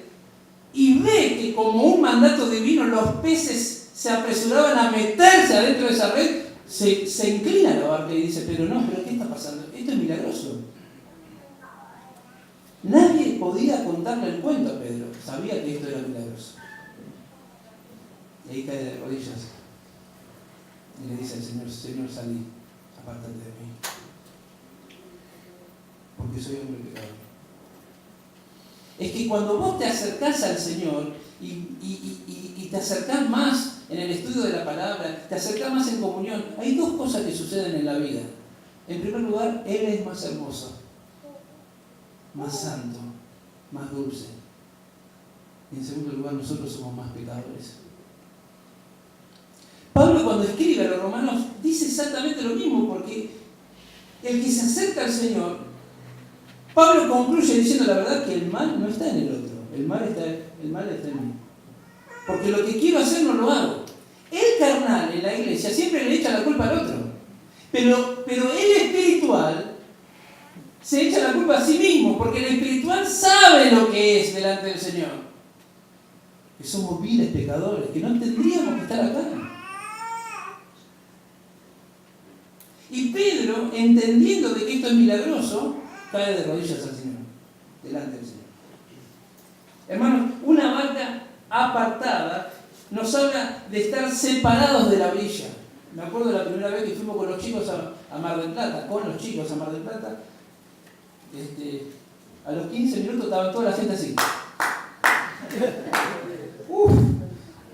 y ve que como un mandato divino los peces se apresuraban a meterse adentro de esa red, se inclina la barca y dice, pero ¿qué está pasando? Esto es milagroso. Nadie podía contarle el cuento a Pedro, sabía que esto era milagroso. Y ahí cae de rodillas y le dice al Señor, Señor, salí, apártate de mí, porque soy hombre pecador. Es que cuando vos te acercás al Señor y te acercás más en el estudio de la palabra, te acercás más en comunión, hay 2 cosas que suceden en la vida. En primer lugar, Él es más hermoso, más santo, más dulce. Y en segundo lugar, nosotros somos más pecadores. Pablo, cuando escribe a los romanos, dice exactamente lo mismo, porque el que se acerca al Señor, Pablo concluye diciendo la verdad que el mal no está en el otro, el mal está en mí. Porque lo que quiero hacer no lo hago. El carnal en la iglesia siempre le echa la culpa al otro, pero el espiritual se echa la culpa a sí mismo, porque el espiritual sabe lo que es delante del Señor. Que somos viles pecadores, que no tendríamos que estar acá. Y Pedro, entendiendo de que esto es milagroso, cae de rodillas al Señor, delante del Señor. Hermanos, una barca apartada nos habla de estar separados de la orilla. Me acuerdo la primera vez que fuimos con los chicos a Mar del Plata, a los 15 minutos estaba toda la gente así.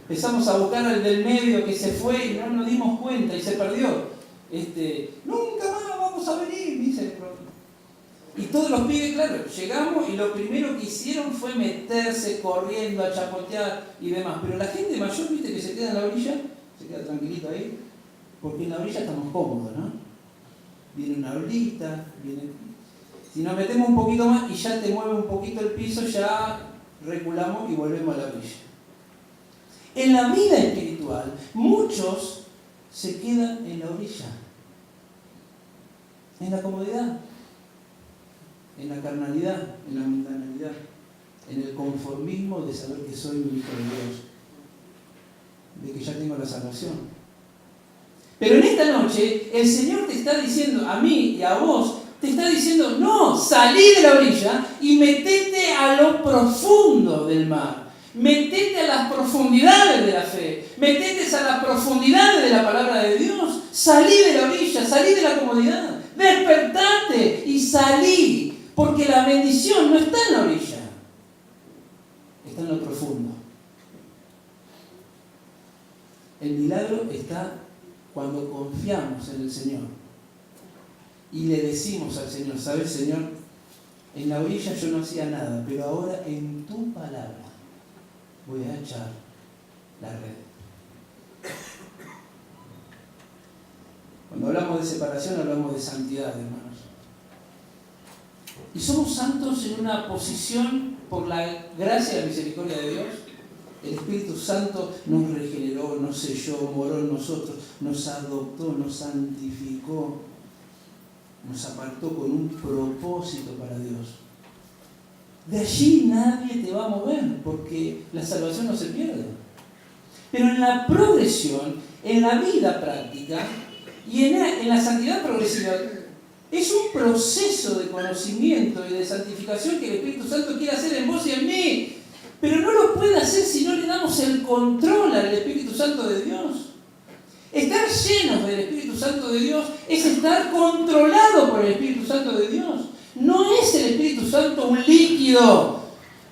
Empezamos a buscar al del medio que se fue y no nos dimos cuenta y se perdió. Nunca más vamos a venir, dice el profeta. Y todos los pibes, claro, llegamos y lo primero que hicieron fue meterse corriendo a chapotear y demás. Pero la gente mayor, viste, que se queda en la orilla, se queda tranquilito ahí, porque en la orilla estamos cómodos, ¿no? Viene una orillita, si nos metemos un poquito más y ya te mueve un poquito el piso, ya reculamos y volvemos a la orilla. En la vida espiritual, muchos se quedan en la orilla, en la comodidad, en la carnalidad, en la mundanalidad, en el conformismo de saber que soy un hijo de Dios, de que ya tengo la salvación. Pero en esta noche el Señor te está diciendo, a mí y a vos, te está diciendo, no, salí de la orilla y metete a lo profundo del mar. Metete a las profundidades de la fe, metete a las profundidades de la palabra de Dios. Salí de la orilla, salí de la comodidad, despertate y salí. Porque la bendición no está en la orilla, está en lo profundo. El milagro está cuando confiamos en el Señor y le decimos al Señor, ¿sabes, Señor? En la orilla yo no hacía nada, pero ahora en tu palabra voy a echar la red. Cuando hablamos de separación, hablamos de santidad, hermanos. Y somos santos en una posición por la gracia y la misericordia de Dios. El Espíritu Santo nos regeneró, nos selló, moró en nosotros, nos adoptó, nos santificó, nos apartó con un propósito para Dios. De allí nadie te va a mover, porque la salvación no se pierde. Pero en la progresión, en la vida práctica y en la santidad progresiva, es un proceso de conocimiento y de santificación que el Espíritu Santo quiere hacer en vos y en mí. Pero no lo puede hacer si no le damos el control al Espíritu Santo de Dios. Estar llenos del Espíritu Santo de Dios es estar controlado por el Espíritu Santo de Dios. No es el Espíritu Santo un líquido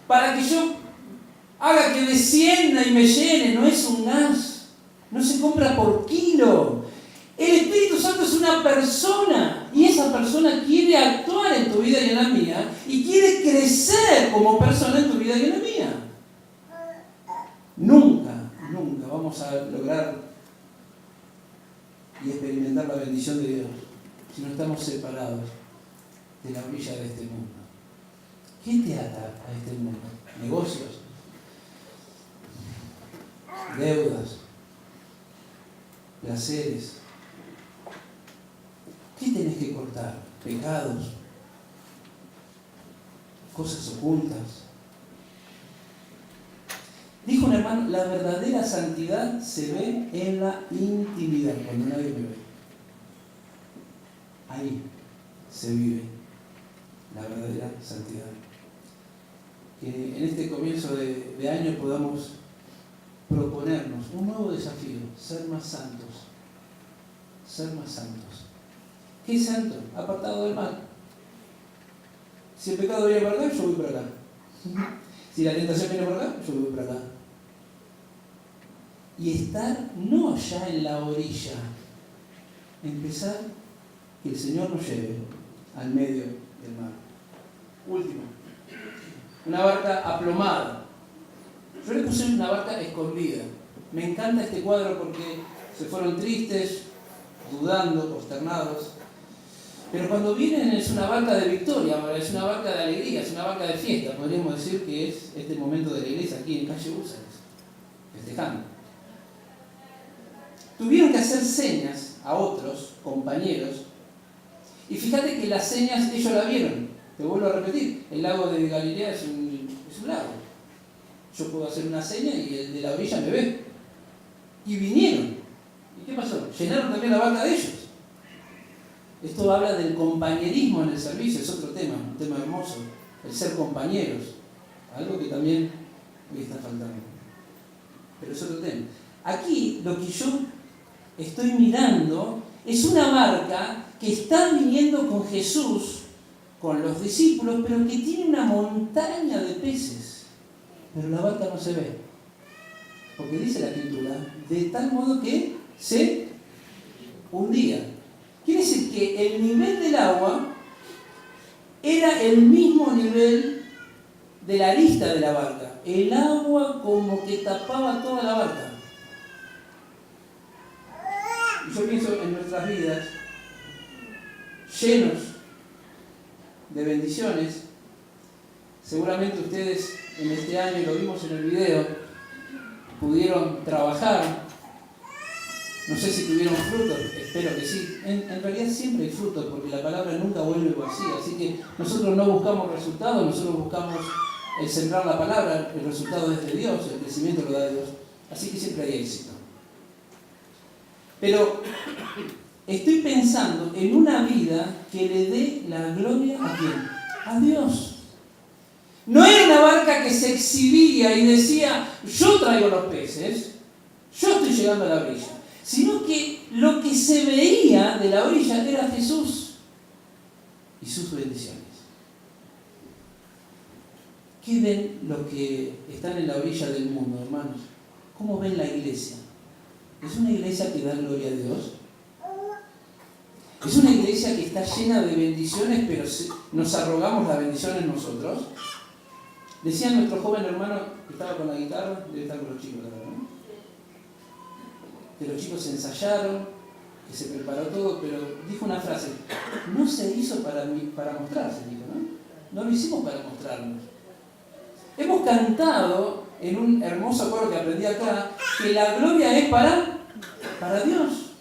para que yo haga que descienda y me llene. No es un gas. No se compra por kilo. El Espíritu Santo es una persona y esa persona quiere actuar en tu vida y en la mía y quiere crecer como persona en tu vida y en la mía. Nunca vamos a lograr y experimentar la bendición de Dios si no estamos separados de la orilla de este mundo. ¿Qué te ata a este mundo? Negocios, deudas, placeres. ¿Qué tenés que cortar? Pecados, cosas ocultas. Dijo un hermano, la verdadera santidad se ve en la intimidad, cuando nadie me ve. Ahí se vive la verdadera santidad. Que en este comienzo de año podamos proponernos un nuevo desafío, ser más santos. Ser más santos. ¿Qué es santo? Apartado del mal. Si el pecado viene para acá, yo voy para acá. Si la tentación viene para acá, yo voy para acá. Y estar no allá en la orilla. Empezar que el Señor nos lleve al medio del mar. Último. Una barca aplomada. Yo le puse una barca escondida. Me encanta este cuadro porque se fueron tristes, dudando, consternados. Pero cuando vienen es una barca de victoria, es una barca de alegría, es una barca de fiesta. Podríamos decir que es este momento de la iglesia aquí en calle Úrsares, festejando. Tuvieron que hacer señas a otros compañeros y fíjate que las señas ellos la vieron. Te vuelvo a repetir, el lago de Galilea es un lago. Yo puedo hacer una seña y el de la orilla me ve. Y vinieron. ¿Y qué pasó? Llenaron también la barca de ellos. Esto habla del compañerismo en el servicio, es otro tema, un tema hermoso, el ser compañeros, algo que también hoy está faltando. Pero es otro tema. Aquí lo que yo estoy mirando es una barca que está viniendo con Jesús, con los discípulos, pero que tiene una montaña de peces. Pero la barca no se ve. Porque dice la Escritura, de tal modo que se hundía. Quiere decir que el nivel del agua era el mismo nivel de la arista de la barca. El agua como que tapaba toda la barca. Y yo pienso en nuestras vidas, llenos de bendiciones. Seguramente ustedes en este año, y lo vimos en el video, pudieron trabajar. No sé si tuvieron frutos, espero que sí. En realidad siempre hay frutos, porque la palabra nunca vuelve vacía. Así que nosotros no buscamos resultados, nosotros buscamos el sembrar la palabra. El resultado es de Dios, el crecimiento lo da Dios. Así que siempre hay éxito. Pero estoy pensando en una vida que le dé la gloria ¿a quién? A Dios. No era una barca que se exhibía y decía, yo traigo los peces, yo estoy llegando a la orilla. Sino que lo que se veía de la orilla era Jesús y sus bendiciones. ¿Qué ven los que están en la orilla del mundo, hermanos? ¿Cómo ven la iglesia? ¿Es una iglesia que da gloria a Dios? ¿Es una iglesia que está llena de bendiciones, pero nos arrogamos las bendiciones nosotros? Decía nuestro joven hermano que estaba con la guitarra, debe estar con los chicos, ¿no? Que los chicos ensayaron, que se preparó todo, pero dijo una frase: no se hizo para mostrarse, dijo, ¿no? No lo hicimos para mostrarnos. Hemos cantado en un hermoso coro que aprendí acá, que la gloria es para Dios.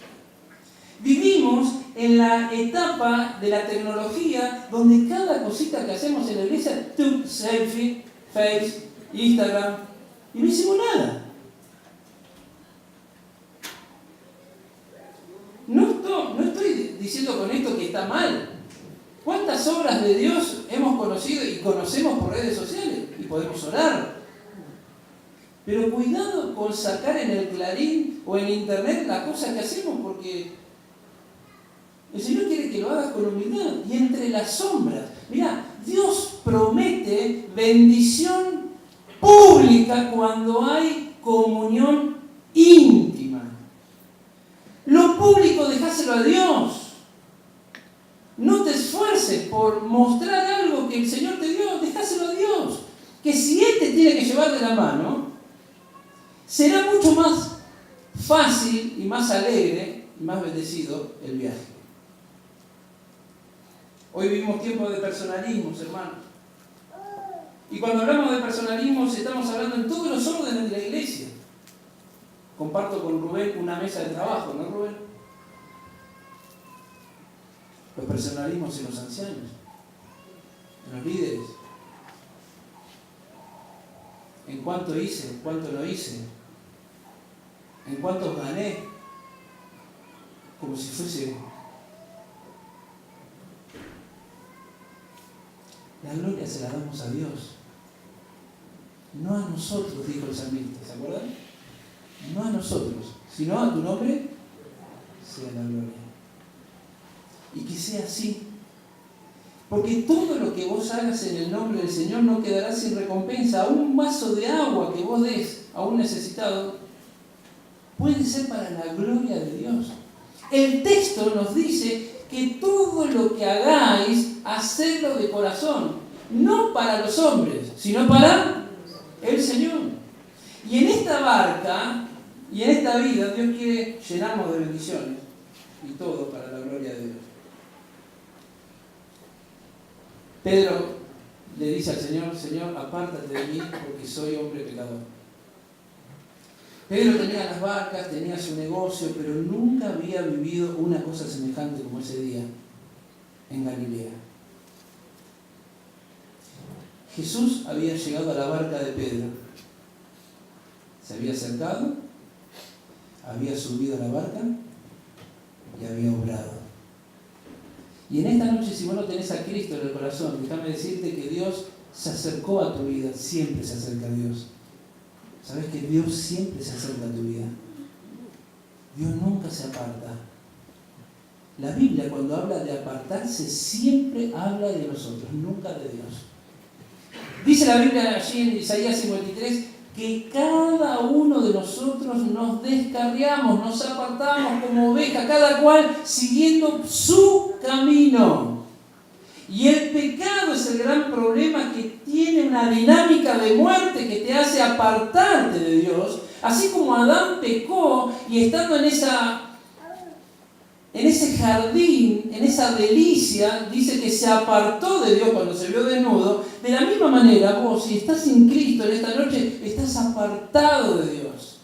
Vivimos en la etapa de la tecnología donde cada cosita que hacemos en la iglesia, selfie, Face, Instagram, y no hicimos nada. No estoy diciendo con esto que está mal. ¿Cuántas obras de Dios hemos conocido y conocemos por redes sociales? Y podemos orar. Pero cuidado con sacar en el Clarín o en Internet las cosas que hacemos, porque el Señor quiere que lo hagas con humildad y entre las sombras. Mirá, Dios promete bendición pública cuando hay comunión íntima. Lo público dejáselo a Dios. No te esfuerces por mostrar algo que el Señor te dio, dejáselo a Dios. Que si Él te tiene que llevar de la mano, será mucho más fácil y más alegre y más bendecido el viaje. Hoy vivimos tiempos de personalismos, hermanos. Y cuando hablamos de personalismos estamos hablando en todos los órdenes de la iglesia. Comparto con Rubén una mesa de trabajo, ¿no, Rubén? Los personalismos en los ancianos, en los líderes. En cuánto hice, en cuánto no hice, en cuántos gané, como si fuese. La gloria se la damos a Dios, no a nosotros, dijo el salmista, ¿se acuerdan? No a nosotros, sino a tu nombre sea la gloria. Y que sea así. Porque todo lo que vos hagas en el nombre del Señor no quedará sin recompensa. Aún un vaso de agua que vos des a un necesitado puede ser para la gloria de Dios. El texto nos dice que todo lo que hagáis, hacedlo de corazón. No para los hombres, sino para el Señor. Y en esta barca y en esta vida Dios quiere llenarnos de bendiciones. Y todo para la gloria de Dios. Pedro le dice al Señor: Señor, apártate de mí porque soy hombre pecador. Pedro tenía las barcas, tenía su negocio, pero nunca había vivido una cosa semejante como ese día en Galilea. Jesús había llegado a la barca de Pedro. Se había acercado, había subido a la barca y había obrado. Y en esta noche, si vos no tenés a Cristo en el corazón, déjame decirte que Dios se acercó a tu vida, siempre se acerca a Dios. ¿Sabes que Dios siempre se acerca a tu vida? Dios nunca se aparta. La Biblia, cuando habla de apartarse, siempre habla de nosotros, nunca de Dios. Dice la Biblia allí en Isaías 53 que cada uno de nosotros nos descarriamos, nos apartamos como ovejas, cada cual siguiendo su camino. Y el pecado es el gran problema que tiene una dinámica de muerte que te hace apartarte de Dios. Así como Adán pecó y estando en ese jardín, en esa delicia, dice que se apartó de Dios cuando se vio desnudo. De la misma manera, vos, si estás sin Cristo en esta noche, estás apartado de Dios.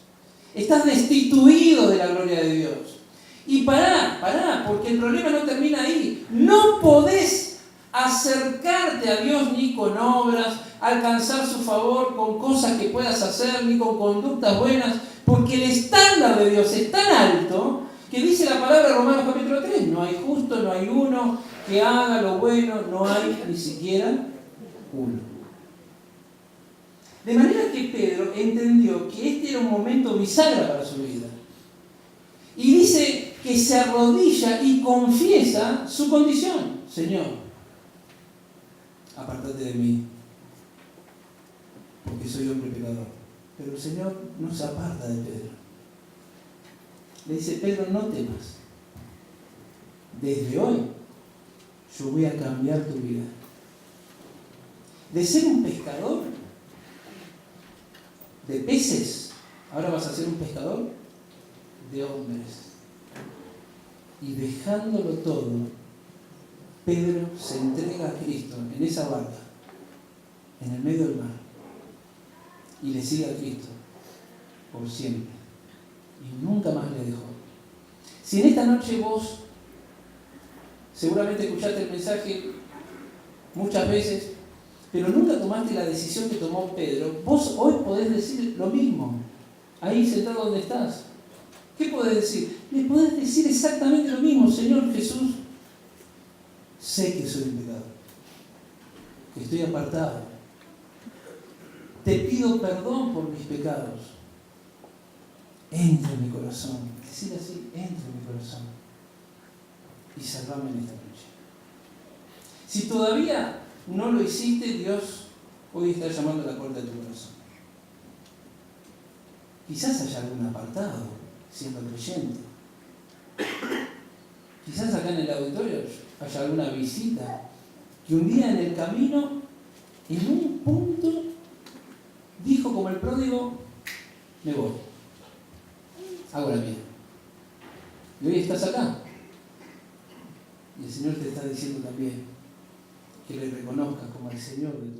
Estás destituido de la gloria de Dios. Y pará, porque el problema no termina ahí. No podés acercarte a Dios ni con obras, alcanzar su favor con cosas que puedas hacer, ni con conductas buenas, porque el estándar de Dios es tan alto que dice la palabra de Romanos capítulo 3, no hay justo, no hay uno que haga lo bueno, no hay ni siquiera uno. De manera que Pedro entendió que este era un momento bisagra para su vida. Y dice que se arrodilla y confiesa su condición. Señor, apártate de mí, porque soy hombre pecador. Pero el Señor no se aparta de Pedro. Le dice, Pedro, no temas. Desde hoy yo voy a cambiar tu vida. De ser un pescador de peces, ahora vas a ser un pescador de hombres. Y dejándolo todo, Pedro se entrega a Cristo en esa barca, en el medio del mar, y le sigue a Cristo por siempre. Y nunca más le dejó. Si en esta noche vos seguramente escuchaste el mensaje muchas veces, pero nunca tomaste la decisión que tomó Pedro, vos hoy podés decir lo mismo, ahí sentado donde estás. ¿Qué podés decir? Le podés decir exactamente lo mismo. Señor Jesús, sé que soy un pecador, que estoy apartado. Te pido perdón por mis pecados. Entra en mi corazón. Decir así, entra en mi corazón. Y salvame en esta noche. Si todavía no lo hiciste, Dios hoy está llamando a la puerta de tu corazón. Quizás haya algún apartado siendo creyente. Quizás acá en el auditorio haya alguna visita que un día en el camino, en un punto, dijo como el pródigo, me voy, hago la mía. Y hoy estás acá. Y el Señor te está diciendo también que le reconozcas como el Señor de tu vida.